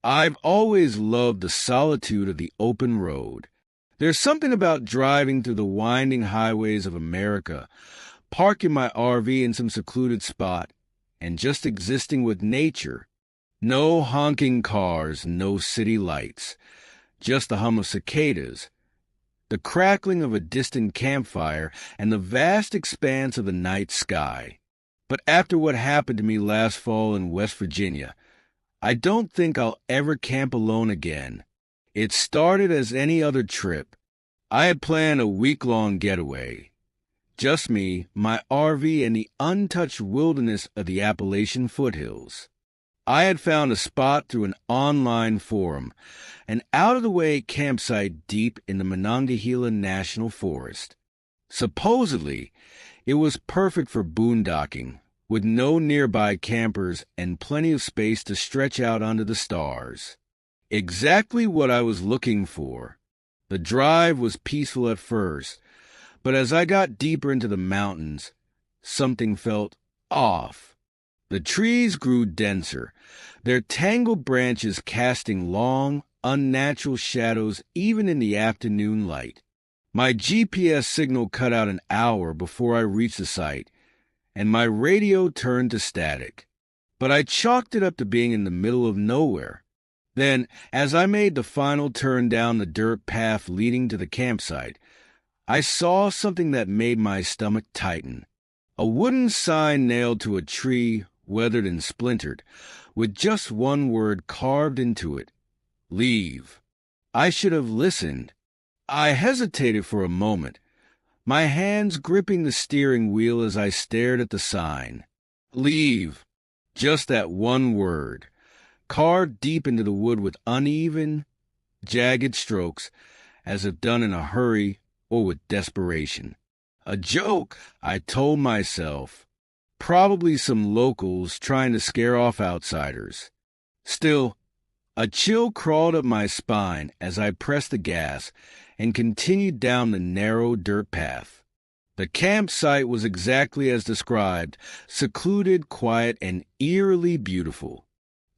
I've always loved the solitude of the open road. There's something about driving through the winding highways of America, parking my RV in some secluded spot, and just existing with nature. No honking cars, no city lights, just the hum of cicadas, the crackling of a distant campfire, and the vast expanse of the night sky. But after what happened to me last fall in West Virginia, I don't think I'll ever camp alone again. It started as any other trip. I had planned a week-long getaway. Just me, my RV, and the untouched wilderness of the Appalachian foothills. I had found a spot through an online forum, an out-of-the-way campsite deep in the Monongahela National Forest. Supposedly, it was perfect for boondocking, with no nearby campers and plenty of space to stretch out under the stars. Exactly what I was looking for. The drive was peaceful at first, but as I got deeper into the mountains, something felt off. The trees grew denser, their tangled branches casting long, unnatural shadows even in the afternoon light. My GPS signal cut out an hour before I reached the site, and my radio turned to static. But I chalked it up to being in the middle of nowhere. Then, as I made the final turn down the dirt path leading to the campsite, I saw something that made my stomach tighten. A wooden sign nailed to a tree, weathered and splintered, with just one word carved into it: leave. I should have listened. I hesitated for a moment, my hands gripping the steering wheel as I stared at the sign. Leave. Just that one word, carved deep into the wood with uneven, jagged strokes, as if done in a hurry or with desperation. A joke, I told myself. Probably some locals trying to scare off outsiders. Still, a chill crawled up my spine as I pressed the gas and continued down the narrow dirt path. The campsite was exactly as described, secluded, quiet, and eerily beautiful.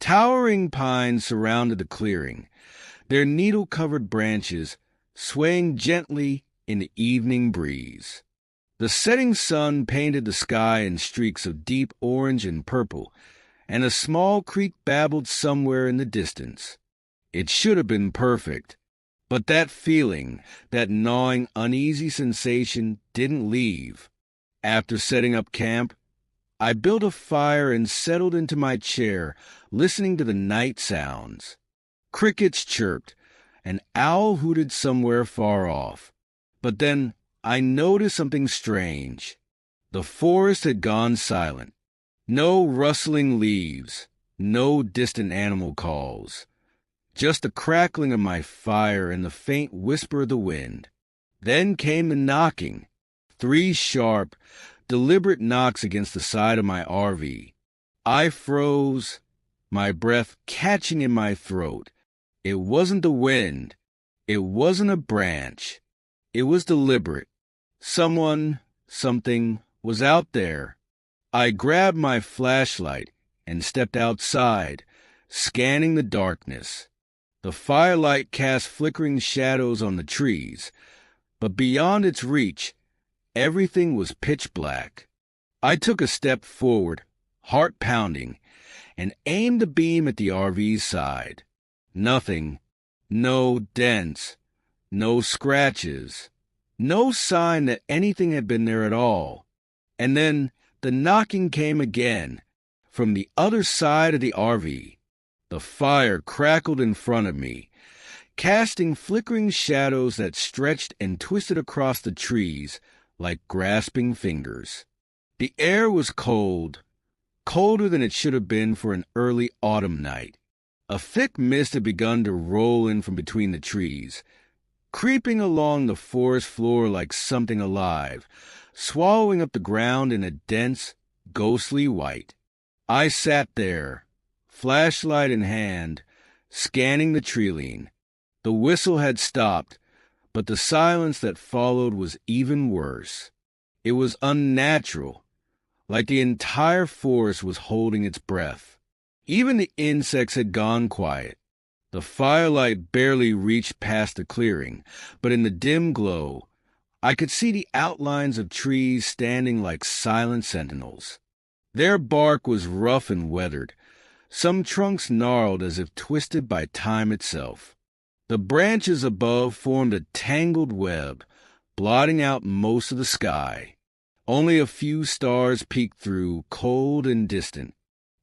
Towering pines surrounded the clearing, their needle-covered branches swaying gently in the evening breeze. The setting sun painted the sky in streaks of deep orange and purple, and a small creek babbled somewhere in the distance. It should have been perfect, but that feeling, that gnawing, uneasy sensation, didn't leave. After setting up camp, I built a fire and settled into my chair, listening to the night sounds. Crickets chirped, an owl hooted somewhere far off. But then I noticed something strange. The forest had gone silent. No rustling leaves, no distant animal calls. Just the crackling of my fire and the faint whisper of the wind. Then came the knocking. 3 sharp, deliberate knocks against the side of my RV. I froze, my breath catching in my throat. It wasn't the wind. It wasn't a branch. It was deliberate. Someone, something, was out there. I grabbed my flashlight and stepped outside, scanning the darkness. The firelight cast flickering shadows on the trees, but beyond its reach, everything was pitch black. I took a step forward, heart pounding, and aimed the beam at the RV's side. Nothing. No dents. No scratches. No sign that anything had been there at all. And then the knocking came again, from the other side of the RV. The fire crackled in front of me, casting flickering shadows that stretched and twisted across the trees like grasping fingers. The air was cold, colder than it should have been for an early autumn night. A thick mist had begun to roll in from between the trees, creeping along the forest floor like something alive, swallowing up the ground in a dense, ghostly white. I sat there, flashlight in hand, scanning the tree-line. The whistle had stopped, but the silence that followed was even worse. It was unnatural, like the entire forest was holding its breath. Even the insects had gone quiet. The firelight barely reached past the clearing, but in the dim glow, I could see the outlines of trees standing like silent sentinels. Their bark was rough and weathered, some trunks gnarled as if twisted by time itself. The branches above formed a tangled web, blotting out most of the sky. Only a few stars peeked through, cold and distant.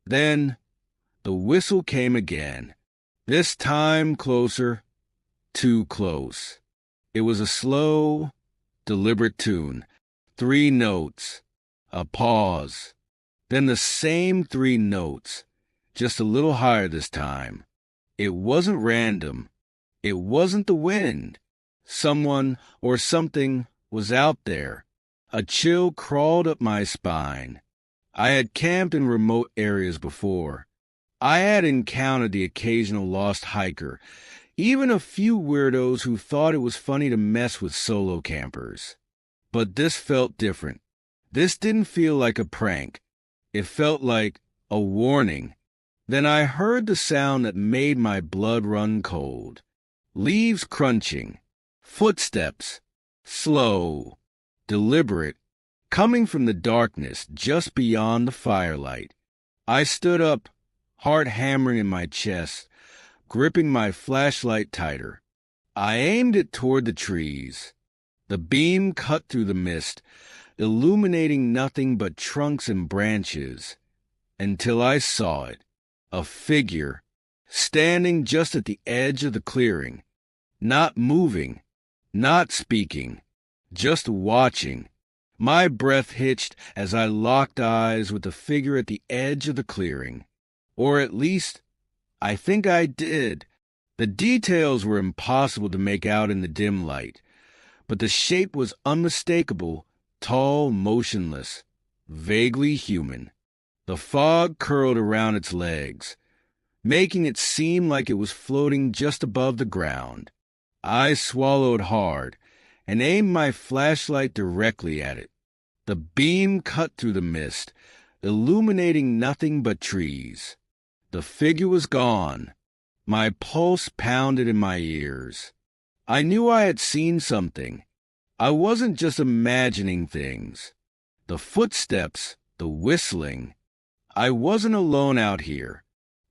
Then the whistle came again, this time closer, too close. It was a slow, deliberate tune, 3 notes, a pause, then the same 3 notes, just a little higher this time. It wasn't random. It wasn't the wind. Someone or something was out there. A chill crawled up my spine. I had camped in remote areas before. I had encountered the occasional lost hiker, even a few weirdos who thought it was funny to mess with solo campers. But this felt different. This didn't feel like a prank. It felt like a warning. Then I heard the sound that made my blood run cold. Leaves crunching, footsteps, slow, deliberate, coming from the darkness just beyond the firelight. I stood up, heart hammering in my chest, gripping my flashlight tighter. I aimed it toward the trees. The beam cut through the mist, illuminating nothing but trunks and branches, until I saw it, a figure, standing just at the edge of the clearing, not moving, not speaking, just watching. My breath hitched as I locked eyes with the figure at the edge of the clearing. Or at least, I think I did. The details were impossible to make out in the dim light, but the shape was unmistakable, tall, motionless, vaguely human. The fog curled around its legs, making it seem like it was floating just above the ground. I swallowed hard and aimed my flashlight directly at it. The beam cut through the mist, illuminating nothing but trees. The figure was gone. My pulse pounded in my ears. I knew I had seen something. I wasn't just imagining things. The footsteps, the whistling. I wasn't alone out here.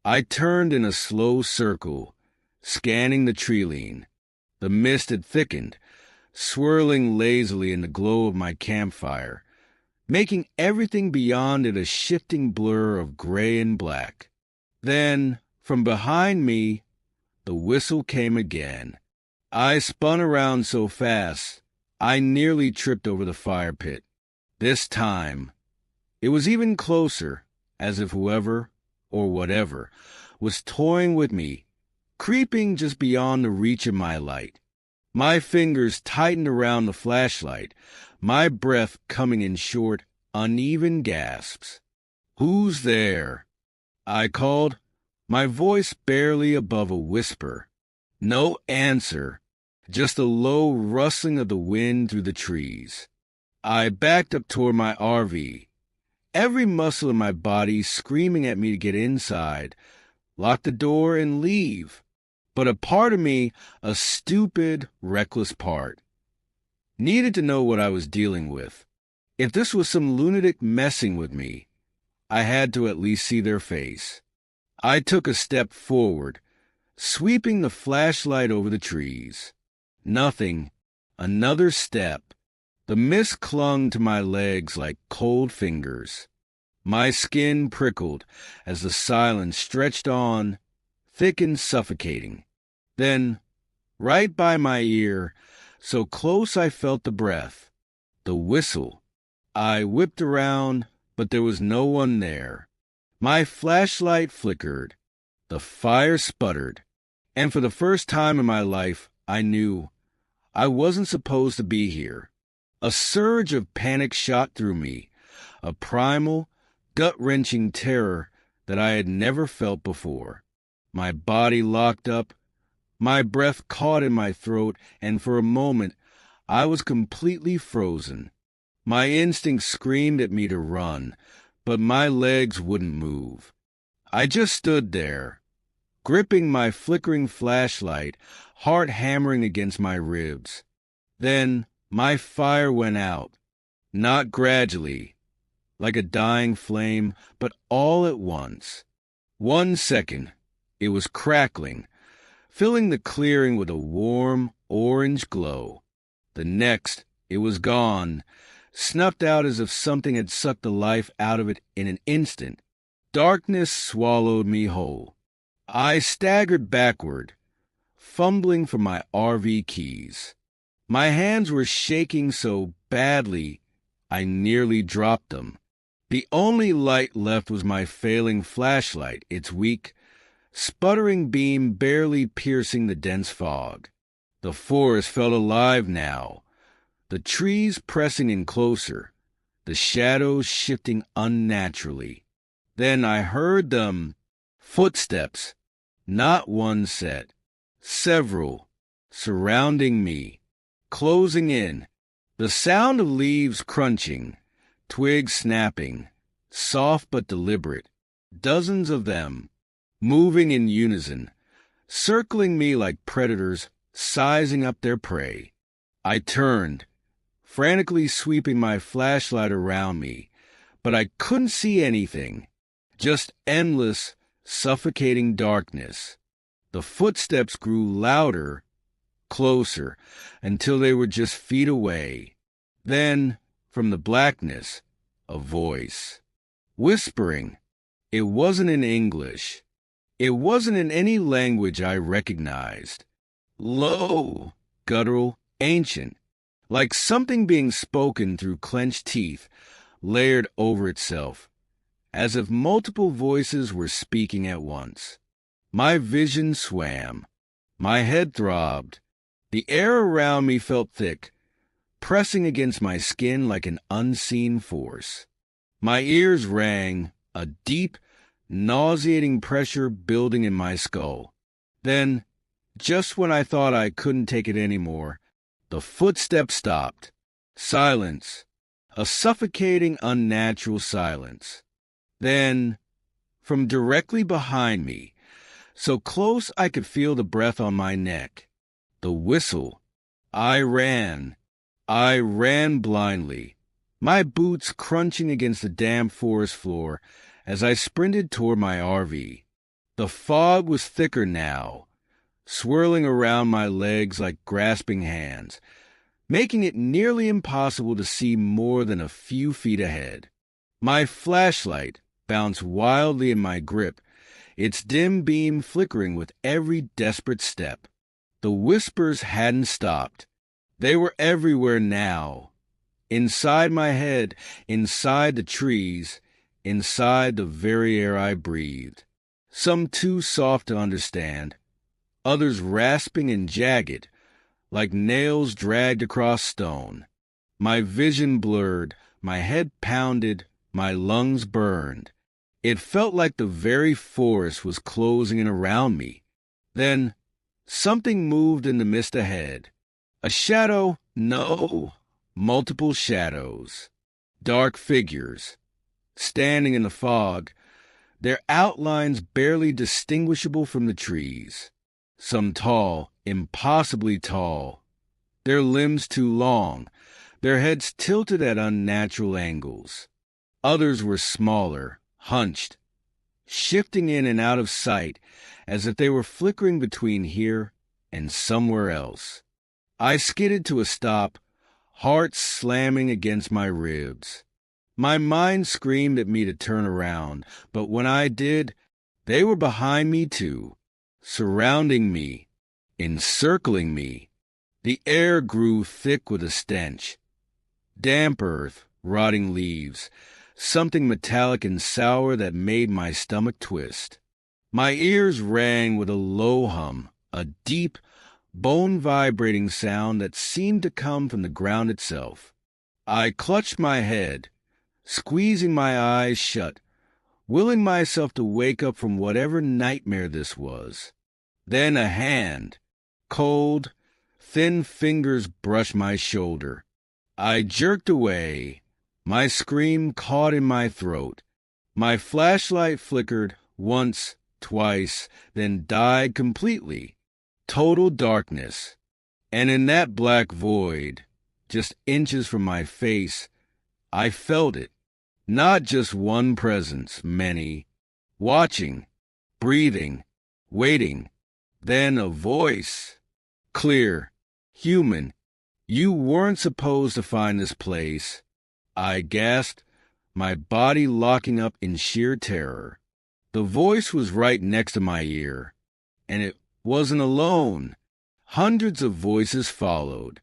I turned in a slow circle, scanning the tree-line. The mist had thickened, swirling lazily in the glow of my campfire, making everything beyond it a shifting blur of gray and black. Then, from behind me, the whistle came again. I spun around so fast, I nearly tripped over the fire pit. This time, it was even closer, as if whoever, or whatever, was toying with me, creeping just beyond the reach of my light. My fingers tightened around the flashlight, my breath coming in short, uneven gasps. "Who's there?" I called, my voice barely above a whisper. No answer, just a low rustling of the wind through the trees. I backed up toward my RV, every muscle in my body screaming at me to get inside, lock the door, and leave. But a part of me, a stupid, reckless part, needed to know what I was dealing with. If this was some lunatic messing with me, I had to at least see their face. I took a step forward, sweeping the flashlight over the trees. Nothing. Another step. The mist clung to my legs like cold fingers. My skin prickled as the silence stretched on, thick and suffocating. Then, right by my ear, so close I felt the breath, the whistle. I whipped around, but there was no one there. My flashlight flickered. The fire sputtered. And for the first time in my life, I knew I wasn't supposed to be here. A surge of panic shot through me, a primal, gut-wrenching terror that I had never felt before. My body locked up, my breath caught in my throat, and for a moment I was completely frozen. My instincts screamed at me to run, but my legs wouldn't move. I just stood there, gripping my flickering flashlight, heart hammering against my ribs. Then my fire went out, not gradually, like a dying flame, but all at once. 1 second, it was crackling, filling the clearing with a warm, orange glow. The next, it was gone, snuffed out as if something had sucked the life out of it in an instant. Darkness swallowed me whole. I staggered backward, fumbling for my RV keys. My hands were shaking so badly I nearly dropped them. The only light left was my failing flashlight, its weak, sputtering beam barely piercing the dense fog. The forest felt alive now, the trees pressing in closer, the shadows shifting unnaturally. Then I heard them. Footsteps, not one set, several, surrounding me, closing in. The sound of leaves crunching, twigs snapping, soft but deliberate, dozens of them, moving in unison, circling me like predators, sizing up their prey. I turned, frantically sweeping my flashlight around me, but I couldn't see anything, just endless, suffocating darkness. The footsteps grew louder, closer, until they were just feet away. Then, from the blackness, a voice. Whispering. It wasn't in English. It wasn't in any language I recognized. Low, guttural, ancient, like something being spoken through clenched teeth, layered over itself, as if multiple voices were speaking at once. My vision swam. My head throbbed. The air around me felt thick, pressing against my skin like an unseen force. My ears rang, a deep, nauseating pressure building in my skull. Then, just when I thought I couldn't take it anymore, the footsteps stopped. Silence. A suffocating, unnatural silence. Then, from directly behind me, so close I could feel the breath on my neck, the whistle. I ran blindly, my boots crunching against the damp forest floor as I sprinted toward my RV. The fog was thicker now, swirling around my legs like grasping hands, making it nearly impossible to see more than a few feet ahead. My flashlight bounced wildly in my grip, its dim beam flickering with every desperate step. The whispers hadn't stopped. They were everywhere now. Inside my head, inside the trees, inside the very air I breathed. Some too soft to understand, others rasping and jagged, like nails dragged across stone. My vision blurred, my head pounded, my lungs burned. It felt like the very forest was closing in around me. Then, something moved in the mist ahead. A shadow? No. Multiple shadows. Dark figures. Standing in the fog, their outlines barely distinguishable from the trees. Some tall, impossibly tall. Their limbs too long, their heads tilted at unnatural angles. Others were smaller, hunched, shifting in and out of sight as if they were flickering between here and somewhere else. I skidded to a stop, heart slamming against my ribs. My mind screamed at me to turn around, but when I did, they were behind me too, surrounding me, encircling me. The air grew thick with a stench. Damp earth, rotting leaves, something metallic and sour that made my stomach twist. My ears rang with a low hum, a deep, bone-vibrating sound that seemed to come from the ground itself. I clutched my head, squeezing my eyes shut, willing myself to wake up from whatever nightmare this was. Then a hand, cold, thin fingers brushed my shoulder. I jerked away, my scream caught in my throat. My flashlight flickered once, twice, then died completely. Total darkness. And in that black void, just inches from my face, I felt it. Not just one presence, many. Watching, breathing, waiting. Then a voice. Clear, human. You weren't supposed to find this place. I gasped, my body locking up in sheer terror. The voice was right next to my ear, and it wasn't alone. Hundreds of voices followed,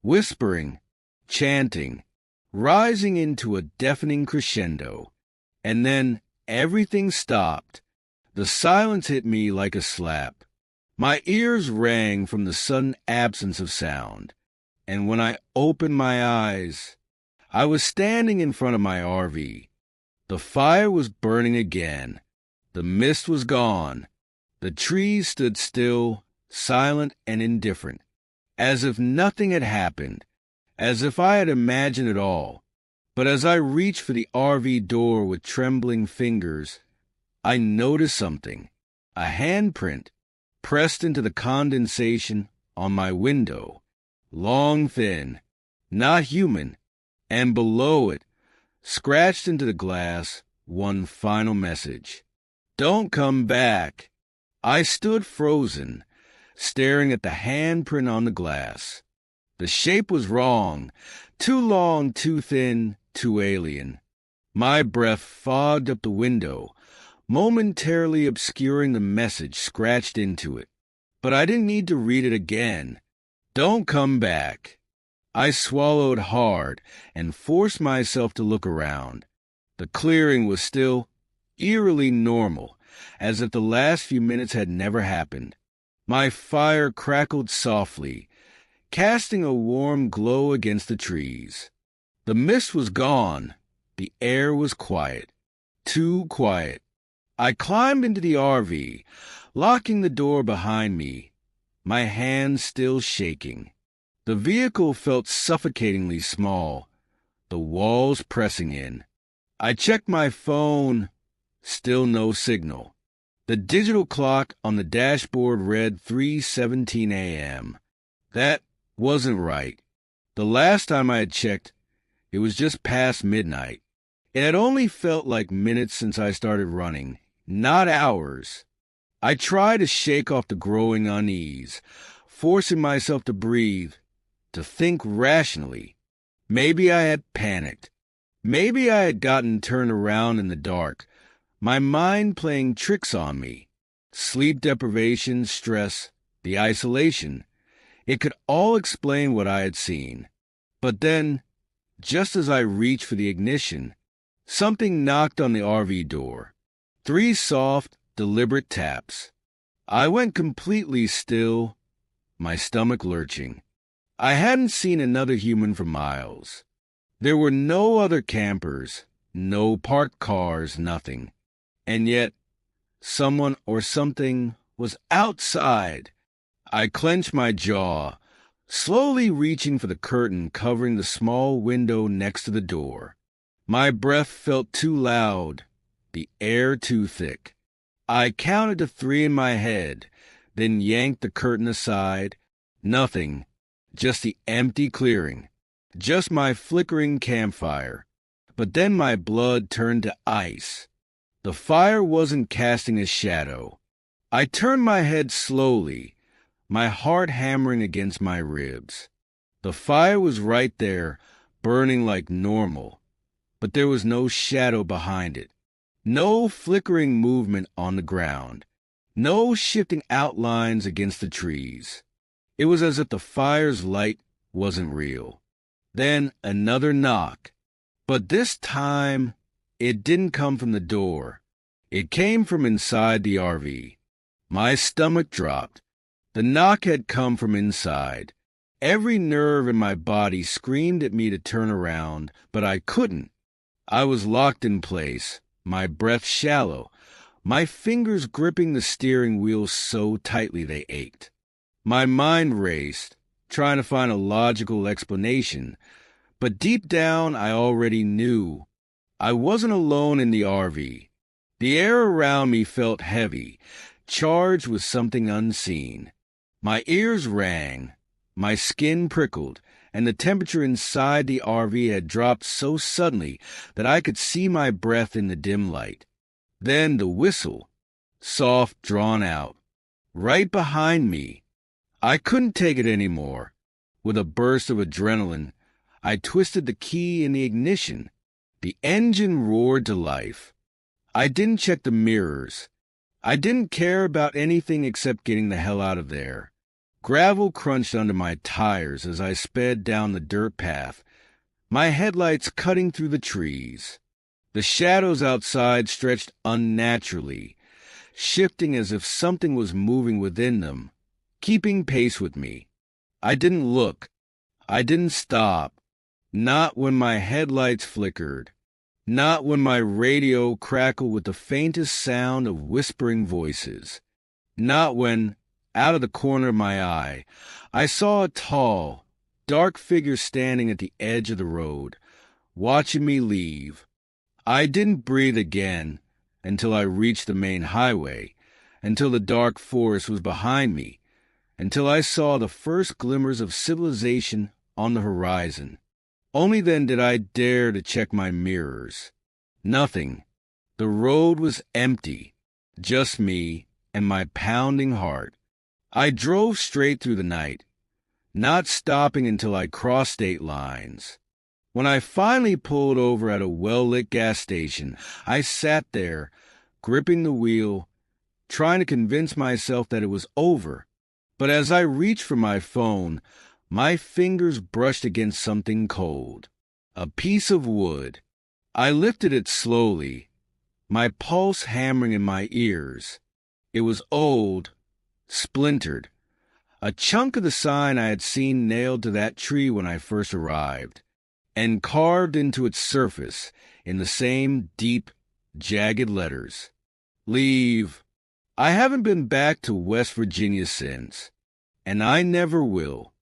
whispering, chanting, rising into a deafening crescendo. And then everything stopped. The silence hit me like a slap. My ears rang from the sudden absence of sound, and when I opened my eyes, I was standing in front of my RV. The fire was burning again. The mist was gone. The trees stood still, silent and indifferent, as if nothing had happened, as if I had imagined it all. But as I reached for the RV door with trembling fingers, I noticed something, a handprint pressed into the condensation on my window, long, thin, not human, and below it, scratched into the glass, one final message. Don't come back. I stood frozen, staring at the handprint on the glass. The shape was wrong, too long, too thin, too alien. My breath fogged up the window, momentarily obscuring the message scratched into it. But I didn't need to read it again. Don't come back. I swallowed hard and forced myself to look around. The clearing was still eerily normal, as if the last few minutes had never happened. My fire crackled softly, casting a warm glow against the trees. The mist was gone. The air was quiet. Too quiet. I climbed into the RV, locking the door behind me, my hands still shaking. The vehicle felt suffocatingly small, the walls pressing in. I checked my phone. Still no signal. The digital clock on the dashboard read 3:17 a.m. That wasn't right. The last time I had checked, it was just past midnight. It had only felt like minutes since I started running, not hours. I tried to shake off the growing unease, forcing myself to breathe, to think rationally. Maybe I had panicked. Maybe I had gotten turned around in the dark, my mind playing tricks on me. Sleep deprivation, stress, the isolation. It could all explain what I had seen. But then, just as I reached for the ignition, something knocked on the RV door. 3 soft, deliberate taps. I went completely still, my stomach lurching. I hadn't seen another human for miles. There were no other campers, no parked cars, nothing. And yet, someone or something was outside. I clenched my jaw, slowly reaching for the curtain covering the small window next to the door. My breath felt too loud, the air too thick. I counted to 3 in my head, then yanked the curtain aside. Nothing, just the empty clearing, just my flickering campfire. But then my blood turned to ice. The fire wasn't casting a shadow. I turned my head slowly, my heart hammering against my ribs. The fire was right there, burning like normal, but there was no shadow behind it. No flickering movement on the ground. No shifting outlines against the trees. It was as if the fire's light wasn't real. Then another knock. But this time, it didn't come from the door. It came from inside the RV. My stomach dropped. The knock had come from inside. Every nerve in my body screamed at me to turn around, but I couldn't. I was locked in place, my breath shallow, my fingers gripping the steering wheel so tightly they ached. My mind raced, trying to find a logical explanation, but deep down I already knew. I wasn't alone in the RV. The air around me felt heavy, charged with something unseen. My ears rang, my skin prickled, and the temperature inside the RV had dropped so suddenly that I could see my breath in the dim light. Then the whistle, soft, drawn out, right behind me. I couldn't take it anymore. With a burst of adrenaline, I twisted the key in the ignition. The engine roared to life. I didn't check the mirrors. I didn't care about anything except getting the hell out of there. Gravel crunched under my tires as I sped down the dirt path, my headlights cutting through the trees. The shadows outside stretched unnaturally, shifting as if something was moving within them, keeping pace with me. I didn't look. I didn't stop. Not when my headlights flickered. Not when my radio crackled with the faintest sound of whispering voices. Not when, out of the corner of my eye, I saw a tall, dark figure standing at the edge of the road, watching me leave. I didn't breathe again until I reached the main highway, until the dark forest was behind me, until I saw the first glimmers of civilization on the horizon. Only then did I dare to check my mirrors. Nothing. The road was empty, just me and my pounding heart. I drove straight through the night, not stopping until I crossed state lines. When I finally pulled over at a well-lit gas station, I sat there, gripping the wheel, trying to convince myself that it was over. But as I reached for my phone, my fingers brushed against something cold. A piece of wood. I lifted it slowly, my pulse hammering in my ears. It was old, splintered. A chunk of the sign I had seen nailed to that tree when I first arrived, and carved into its surface in the same deep, jagged letters. Leave. I haven't been back to West Virginia since, and I never will.